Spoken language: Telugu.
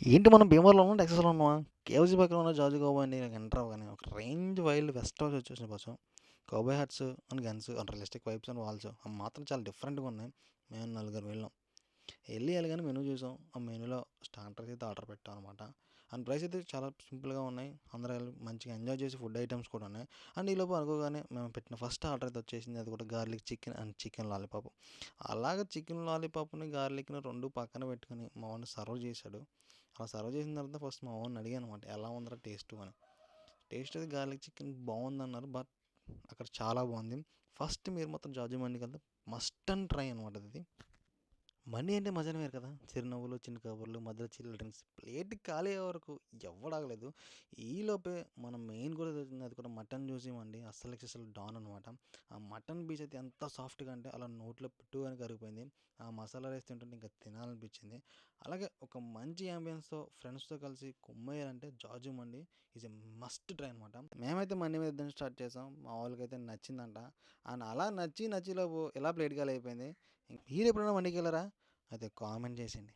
ఏంటి మనం భీమవరంలో ఉన్నామా? టెక్సాస్‌లో ఉన్నామా? కేఎఫ్‌సీ పక్కన ఉన్న జార్జ్ కౌబాయ్ అండి. నాకు ఎంటర్ అవ్వగానే ఒక రేంజ్ వైల్డ్ వెస్ట్ హౌస్ వచ్చేసిన బస్సు. Cowboy hats and guns and realistic vibes and walls అవి మాత్రం చాలా డిఫరెంట్‌గా ఉన్నాయి. మేము నలుగురు వెళ్ళాం. వెళ్ళగానే మెనూ చూసాం. ఆ మెనూలో స్టార్టర్స్ అయితే ఆర్డర్ పెట్టాం అనమాట. అండ్ ప్రైస్ అయితే చాలా సింపుల్‌గా ఉన్నాయి. అందరూ మంచిగా ఎంజాయ్ చేసి ఫుడ్ ఐటమ్స్ కూడా ఉన్నాయి. అండ్ ఈలోపు అనుకోగానే మేము పెట్టిన ఫస్ట్ ఆర్డర్ అయితే వచ్చేసింది. అది కూడా garlic chicken and chicken lollipop. అలాగే చికెన్ లాలీపాప్‌ని, గార్లిక్‌ని 2 పక్కన పెట్టుకొని మా వాడిని సర్వ్ చేశాడు. అలా సర్వ్ చేసిన తర్వాత ఫస్ట్ మా వాడిని అడిగాను అనమాట. ఎలా ఉందిరా టేస్టు అని. టేస్ట్ అది గార్లిక్ చికెన్ బాగుందన్నారు. బట్ అక్కడ చాలా బాగుంది. ఫస్ట్ మీరు మొత్తం జార్జి మండికి వెళ్తే మస్ట్ అండ్ ట్రై అనమాట అది. మనీ అంటే మజానే వేరు కదా! చిరునవ్వులు, చిన్న కబుర్లు, మధ్యలో చిల్ డ్రింక్స్. ప్లేట్ ఖాళీ అయ్యే వరకు ఎవ్వడాగలేదు. ఈలోపే మనం మెయిన్ కూడా తెలిసింది, అది కూడా మటన్ చూసామండి. అస్సలు డాన్ అనమాట. ఆ మటన్ పీస్ అయితే ఎంత సాఫ్ట్‌గా అంటే అలా నోట్లో పెట్టుగానే కరిగిపోయింది. ఆ మసాలా రైస్ తింటుంటే ఇంకా తినాలనిపించింది. అలాగే ఒక మంచి యాంబియన్స్‌తో ఫ్రెండ్స్‌తో కలిసి కుమ్మేయాలంటే George Mandi is a must try అనమాట. మేమైతే మండి మీద తినడం స్టార్ట్ చేసాం. మా వాళ్ళకైతే నచ్చిందంట. అండ్ అలా నచ్చిలోపు ఇలా ప్లేట్ ఖాళీ అయిపోయింది. మీరెప్పుడైనా మండికెళ్లారా? అయితే కామెంట్ చేసేయండి.